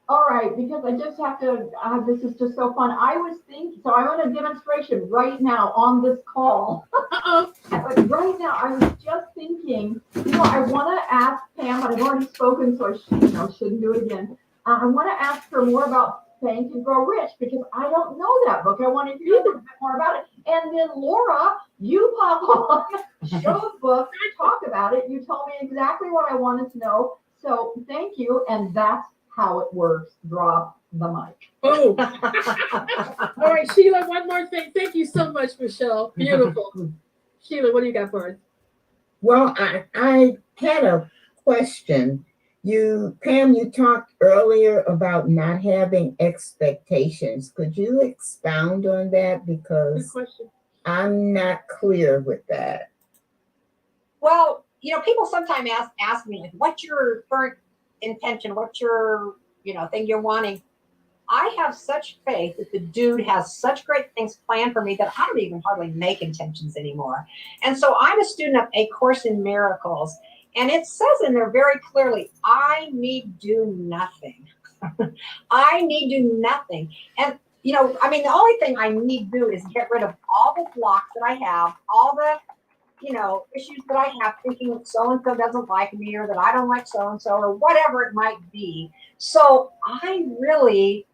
All right, because I just have to, this is just so fun. I was thinking, so I'm on a demonstration right now on this call. Uh-oh. But right now, I was just thinking, you know, I want to ask Pam, but I've already spoken, so I shouldn't do it again. I want to ask her more about Think and Grow Rich because I don't know that book. I want to hear a little bit more about it. And then Laura, you pop on, show the book, talk about it. You told me exactly what I wanted to know. So thank you. And that's how it works. Drop the mic. Oh. All right, Sheila, one more thing. Thank you so much, Michelle. Beautiful. Sheila, what do you got for us? Well, I had a question. Pam, you talked earlier about not having expectations. Could you expound on that? Good Because question. I'm not clear with that. Well, you know, people sometimes ask me, like, what's your current intention? What's your, you know, thing you're wanting? I have such faith that the dude has such great things planned for me that I don't even hardly make intentions anymore. And so I'm a student of A Course in Miracles. And it says in there very clearly, I need do nothing. I need do nothing. And, you know, I mean, the only thing I need do is get rid of all the blocks that I have, all the, you know, issues that I have thinking that so-and-so doesn't like me or that I don't like so-and-so or whatever it might be. So I really,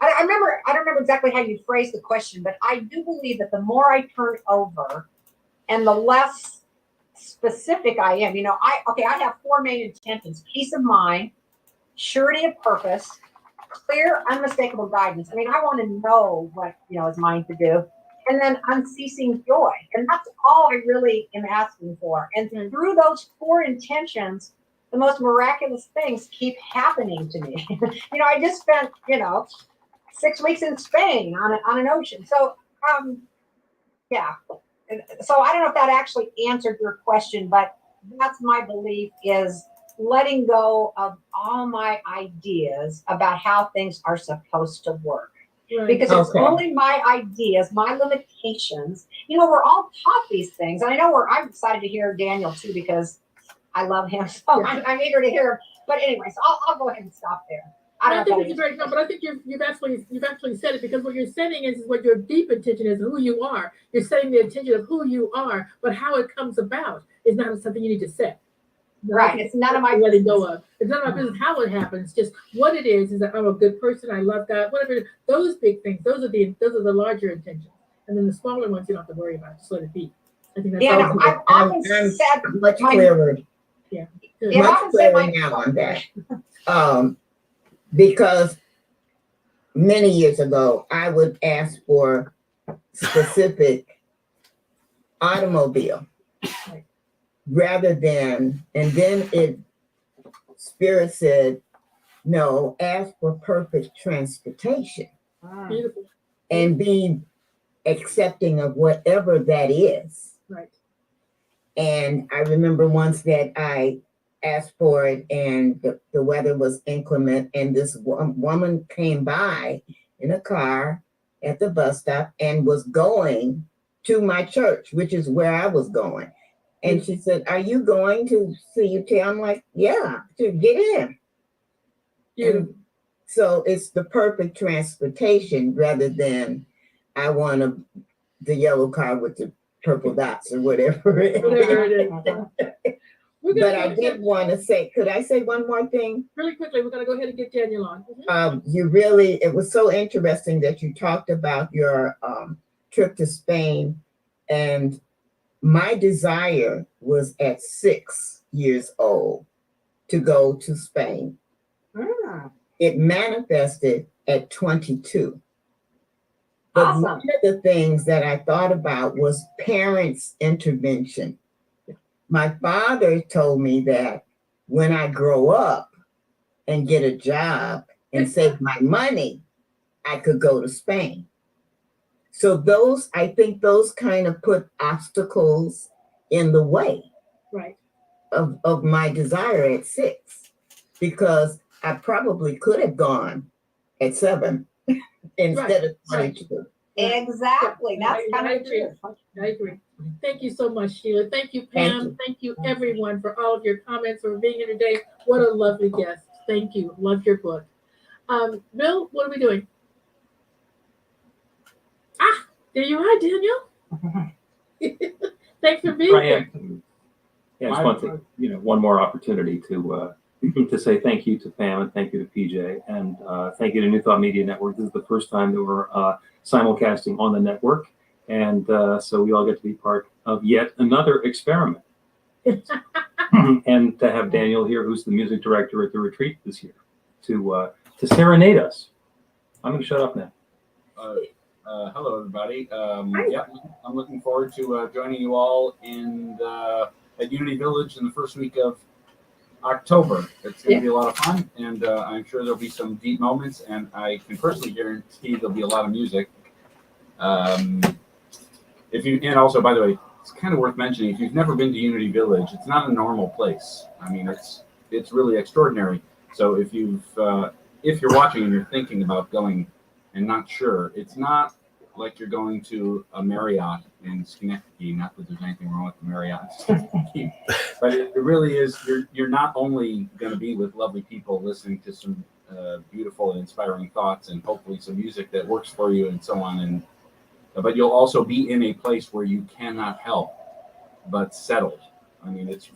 I don't remember exactly how you phrased the question, but I do believe that the more I turn over and the less specific I am, you know, I have four main intentions: peace of mind, surety of purpose, clear, unmistakable guidance. I mean, I want to know what, you know, is mine to do. And then unceasing joy. And that's all I really am asking for. And through those four intentions, the most miraculous things keep happening to me. You know, I just spent, you know, 6 weeks in Spain on an ocean. So, yeah. So I don't know if that actually answered your question, but that's my belief, is letting go of all my ideas about how things are supposed to work. Right. Because it's only my ideas, my limitations. You know, we're all taught these things. And I know I'm excited to hear Daniel too, because I love him. So I'm eager to hear him. But anyways, I'll go ahead and stop there. I think it's very, but I think you've actually said it, because what you're setting is what your deep intention is, who you are. You're setting the intention of who you are, but how it comes about is not something you need to set. Right. It's none of my letting business. go of. It's none of my business how it happens. Just what it is that I'm a good person. I love God. Whatever. Those big things. Those are the larger intentions, and then the smaller ones you don't have to worry about. Just let it be. I think that's Yeah, I've often said Much clearer. Yeah. Much clearer now on that. Because many years ago, I would ask for specific automobile rather than, and then Spirit said, no, ask for perfect transportation. Beautiful. And be accepting of whatever that is. Right. And I remember once that I asked for it and the weather was inclement, and this woman came by in a car at the bus stop and was going to my church, which is where I was going. And she said, are you going to CUT? I'm like, yeah, to get in. And so it's the perfect transportation rather than I want the yellow car with the purple dots or whatever it is. But I did want to say, could I say one more thing? Really quickly, we're going to go ahead and get Daniel on. It was so interesting that you talked about your trip to Spain and my desire was at 6 years old to go to Spain. It manifested at 22. But Awesome. one of the things that I thought about was parents' intervention. My father told me that when I grow up and get a job and save my money, I could go to Spain. So I think those kind of put obstacles in the way Right. of my desire at 6, because I probably could have gone at 7 instead of 22. Exactly. That's kind I of agree. true. I agree. Thank you so much, Sheila. Thank you, Pam. Thank you, everyone, for all of your comments, for being here today. What a lovely guest. Thank you. Love your book. Bill, what are we doing? Ah, there you are, Daniel. Thanks for being here. Yeah, I just want to, one more opportunity to to say thank you to Pam and thank you to PJ and thank you to New Thought Media Network. This is the first time that we're simulcasting on the network, and so we all get to be part of yet another experiment. And to have Daniel here, who's the music director at the retreat this year, to serenade us. I'm going to shut up now. Hello, everybody. Yeah, I'm looking forward to joining you all at Unity Village in the first week of October. It's going to be a lot of fun, and I'm sure there'll be some deep moments, and I can personally guarantee there'll be a lot of music. And also, by the way, it's kind of worth mentioning, if you've never been to Unity Village, it's not a normal place. I mean, it's really extraordinary. So if you're watching and you're thinking about going and not sure, it's not like you're going to a Marriott in Schenectady. Not that there's anything wrong with the Marriott in Schenectady, but it really is. You're not only going to be with lovely people listening to some beautiful and inspiring thoughts and hopefully some music that works for you and so on, but you'll also be in a place where you cannot help but settled. I mean, it's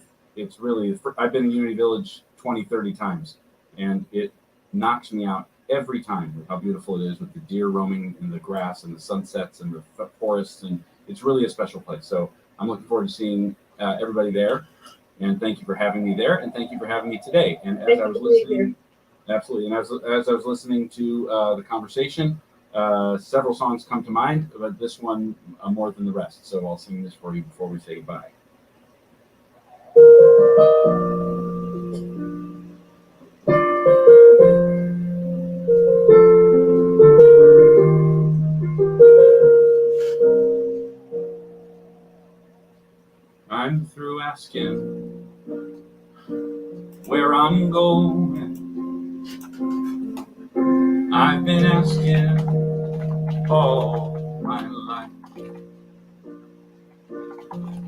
really. I've been in Unity Village 20, 30 times, and it knocks me out every time with how beautiful it is, with the deer roaming in the grass and the sunsets and the forests, and it's really a special place. So I'm looking forward to seeing everybody there, and thank you for having me there, and thank you for having me today. And as I was listening, absolutely, and as I was listening to the conversation, several songs come to mind, but this one more than the rest. So I'll sing this for you before we say goodbye. I'm through asking where I'm going. I've been asking all my life.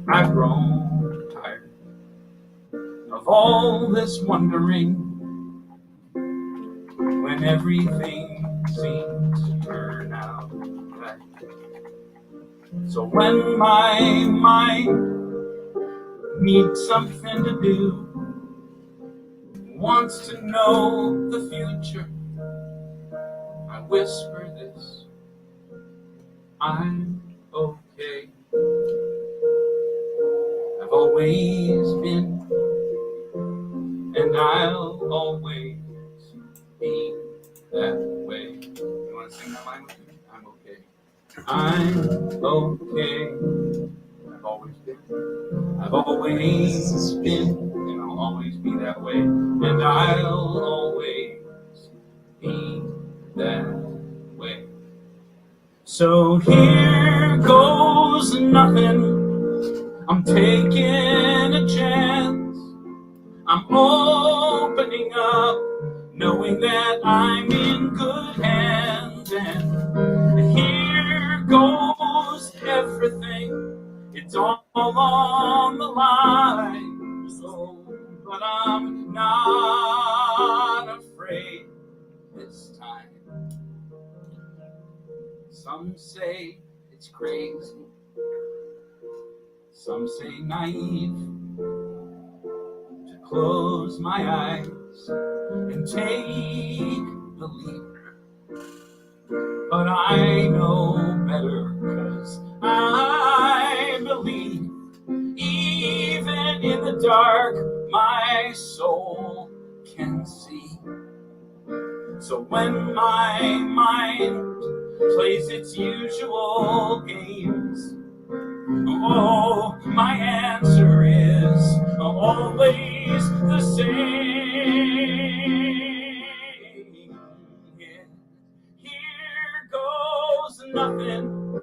I've grown tired of all this wondering when everything seems to turn out right. So when my mind needs something to do, wants to know the future, I whisper this: I'm okay. I've always been, and I'll always be that way. You want to sing that line with me? I'm okay. I'm okay. I've always been. I've always been, and I'll always be that way. And I'll always be that way. So here goes nothing. I'm taking a chance. I'm opening up, knowing that I'm in good hands. And here goes everything. It's all on the line. So, but I'm not afraid this time. Some say it's crazy. Some say naive to close my eyes and take the leap. But I know better, 'cause I believe the dark my soul can see. So when my mind plays its usual games, oh, my answer is always the same. Here goes nothing.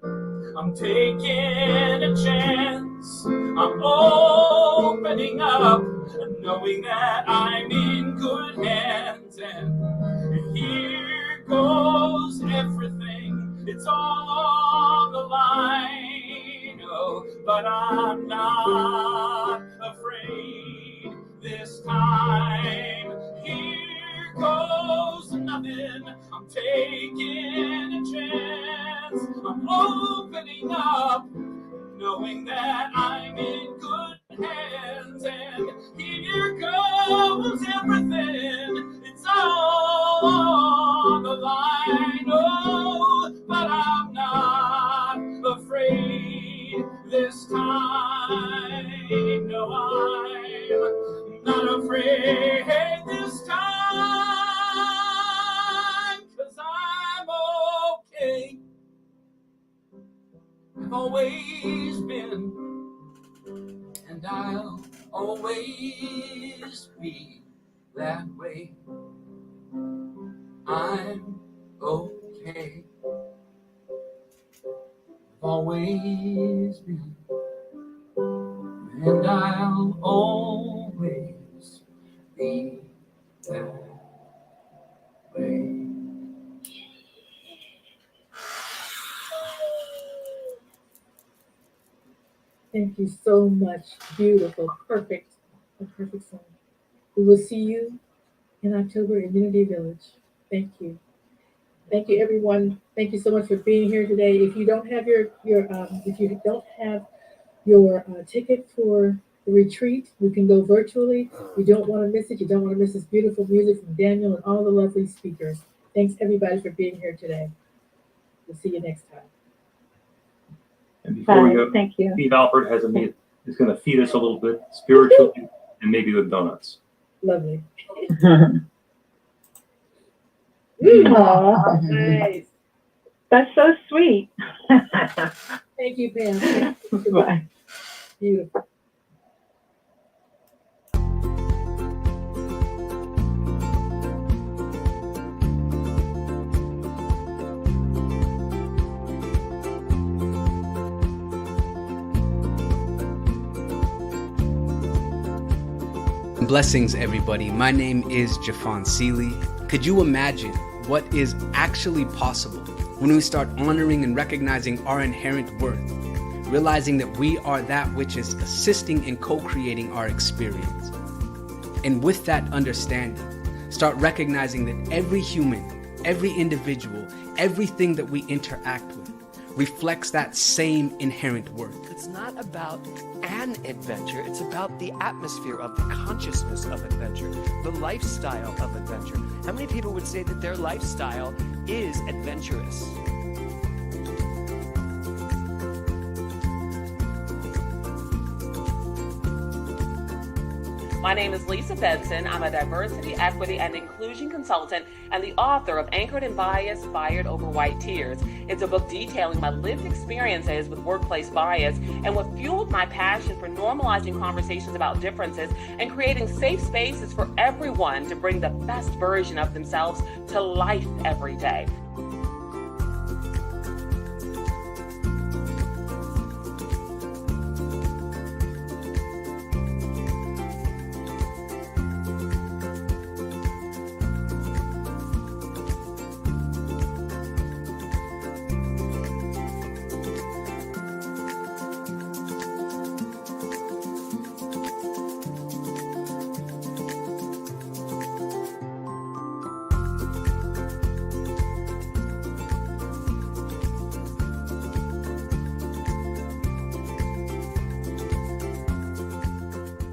I'm taking a chance. I'm opening up, knowing that I'm in good hands. And here goes everything. It's all on the line. Oh, but I'm not afraid this time. Here goes nothing. I'm taking a chance. I'm opening up, knowing that I'm in good hands. And here goes everything. It's all on the line. Oh, but I'm not afraid this time. No, I'm not afraid this time, 'cause I'm okay. I've always been, and I'll always be that way. I'm okay. I've always been, and I'll always be that way. Thank you so much. Beautiful. Perfect. A perfect song. We will see you in October in Unity Village. Thank you. Thank you, everyone. Thank you so much for being here today. If you don't have your ticket for the retreat, you can go virtually. You don't want to miss it. You don't want to miss this beautiful music from Daniel and all the lovely speakers. Thanks, everybody, for being here today. We'll see you next time. And before we go, thank you. Steve Alford is going to feed us a little bit spiritually and maybe with donuts. Lovely. Aw, Nice. that's so sweet. Thank you, Pam. Bye. Beautiful. Blessings, everybody. My name is Jafon Seeley. Could you imagine what is actually possible when we start honoring and recognizing our inherent worth, realizing that we are that which is assisting and co-creating our experience? And with that understanding, start recognizing that every human, every individual, everything that we interact with reflects that same inherent worth. It's not about an adventure, it's about the atmosphere of the consciousness of adventure, the lifestyle of adventure. How many people would say that their lifestyle is adventurous? My name is Lisa Benson. I'm a diversity, equity, and inclusion consultant and the author of Anchored in Bias, Fired Over White Tears. It's a book detailing my lived experiences with workplace bias and what fueled my passion for normalizing conversations about differences and creating safe spaces for everyone to bring the best version of themselves to life every day.